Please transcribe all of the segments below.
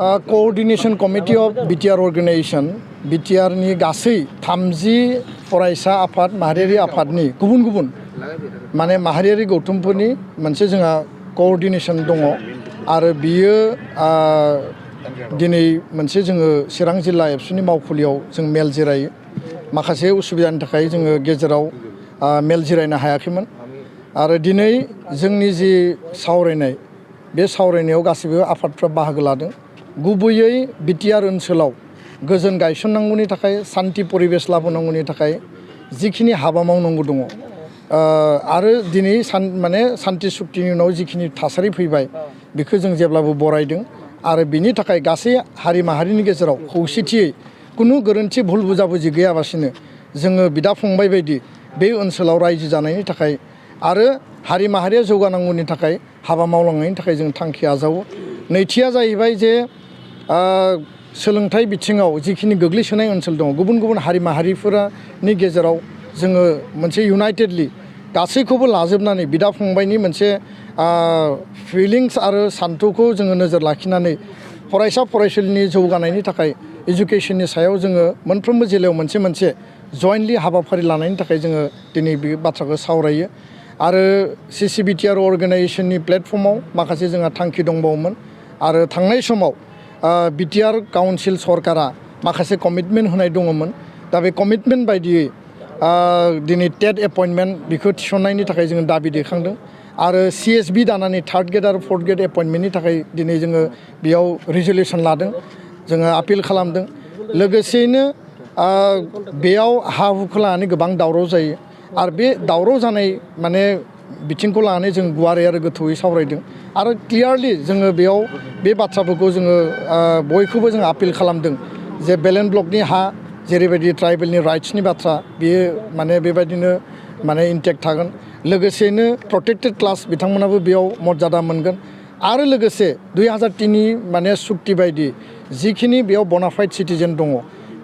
Coordination Committee of BTR Organization BTR नि गासै 30 फरायसा आफाद माहारियारि आफादनि गुबुन माने माहारियारि गौथुमफोरनि मोनसे जोंहा coordination दङ आरो बियो दिनै मोनसे जोङो चिरां जिल्ला एबसुनि मावखुलियाव जों मेल जिरायो माखासे उसुबिदानि थाखाय जोङो गेजेराव मेल जिरायनो हायाखैमोन आरो दिनै जोंनि जि सावरायनाय बे सावरायनायाव गासिबो आफादफ्रा बाहागो लादों गुबैयै BTR ओनसोलाव गोजोन गायसननांगौनि थाखाय शान्ति परिबेश लाबोनांगौनि थाखाय जिखिनि हाबा मावनांगौ दङ आरो दिनै माने शान्ति सुक्तिनि उनाव जिखिनि थासारि फैबाय बेखौ जों जेब्लाबो बरायदों आरो बिनि थाखाय गासै हारि माहारिनि गेजेराव खौसेथियै कुनु गोरोन्थि भुल बुजाबुजि गैयाबासिनो जोङो बिदा फंबाय बायदि बे ओनसोलाव रायजो जानायनि थाखाय आरो हारि माहारिया जौगानांगौनि थाखाय हाबा मावलांनायनि थाखाय जों थांखि आजावो नैथिया जाहैबाय जे सोलोंथाइ बिथिङाव जिखिनि गोग्लैसोनाय ओनसोल दङ गुबुन हारि माहारिफोरनि गेजेराव जोङो मोनसे इउनाइटेडलि गासैखौबो लाजोबनानै बिदा फंबायनि मोनसे फिलिंस आरो सान्थौखौ जोङो नोजोर लाखिनानै फरायसा फरायसुलिनि जौगानायनि थाखाय एजुकेशननि सायाव जोङो मोनफ्रोमबो जिल्लायाव मोनसे जयेन्टलि हाबाफारि लानायनि थाखाय जोङो दिनै बे बाथ्राखौ सावरायो आरो BTR अर्गानाइजेशननि प्लेटफर्माव माखासे जोंहा थांखि दंबावोमोन आरो थांनाय समाव BTR काउन्सिल सरकारा माखासे कमिटमेन्ट होनाय दङमोन दा बे कमिटमेन्ट बायदियै दिनै टेट एपइन्टमेन्ट बेखौ थिसननायनि थाखाय जोङो दाबि दैखांदों आरो CSB दानानै 3rd ग्रेड आरो 4th ग्रेड एपइन्टमेन्टनि थाखाय दिनै जोङो बेयाव रिजलिउसन लादों जोङो आपिल खालामदों लोगोसेयैनो बेयाव हा हुखौ लानानै गोबां दावराव जायो आरो बे दावराव जानाय माने बिथिंखौ लानानै जों गुवारै आरो गोथौयै सावरायदों आरो क्लियारलि जोङो बेयाव बे बाथ्राफोरखौ जोङो बयखौबो जों आपिल खालामदों जे बेलेन्स ब्लकनि हा जेरैबायदि ट्राइबेलनि राइट्सनि बाथ्रा बेयो माने बेबायदिनो माने इनटेक्ट थागोन लोगोसेनो प्रोटेक्टेड क्लास बिथांमोनाबो बेयाव मर्यादा मोनगोन आरो लोगोसे 2003 नि माने सुक्ति बायदि जिखिनि बेयाव बनाफाइड सिटिजेन दङ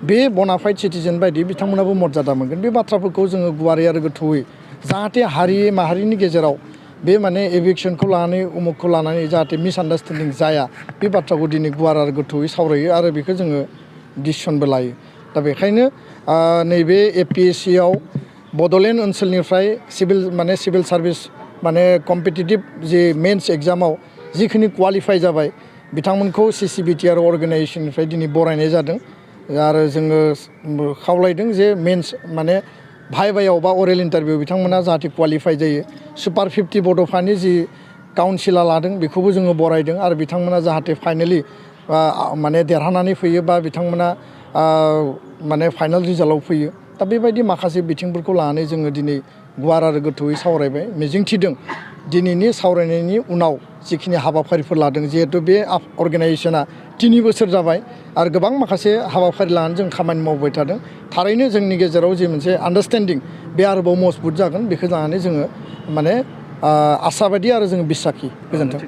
बे बनाफाइड सिटिजेन बायदि बिथांमोनाबो मर्यादा मोनगोन बे बाथ्राफोरखौ जोङो गुवारै आरो गोथौयै जाहाथे हारि माहारिनि गेजेराव बे माने एभिक्सनखौ लानानै उमुखखौ लानानै जाहाथे मिसआन्डारस्टेन्डिं जाया बे बाथ्राखौ दिनै गुवार आरो गोथौयै सावरायो आरो बेखौ जोङो डिसिसनबो लायो दा बेखायनो नैबे APSC आव बड'लेण्ड ओनसोलनिफ्राय सिभिल सार्भिस माने कम्पिटिटिभ जे मेन्स एग्जामाव जिखिनि क्वालिफाइ जाबाय बिथांमोनखौ BTR अर्गानाइजेशननिफ्राय दिनै बरायनाय जादों आरो जोङो खावलायदों जे मेन्स माने भाइभायाव बा अरेल इन्टारभिउ बिथांमोना जाहाथे क्वालिफाइ जायो सुपार 50 बड'फानि जि काउन्सिला लादों बेखौबो जोङो बरायदों आरो बिथांमोना जाहाथे फाइनेलि माने देरहानानै फैयो बा बिथांमोना माने फाइनाल रिजाल्टआव फैयो दा बेबायदि माखासे बिथिंफोरखौ लानानै जोङो दिनै गुवार आरो गोथौयै सावरायबाय मिजिंथिदों दिनैनि सावरायनायनि उनाव जिखिनि हाबाफारिफोर लादों जिहेतु बे अर्गानाइजेशना 3 बोसोर जाबाय आरो गोबां माखासे हाबाफारि लानानै जों खामानि मावबाय थादों थारैनो जोंनि गेजेराव जे मोनसे आन्डारस्टेन्डिं बे आरोबाव मजबुत जागोन बेखौ लानानै जोङो माने आसाबादि आरो जोङो बिसाखि गोजोन्थों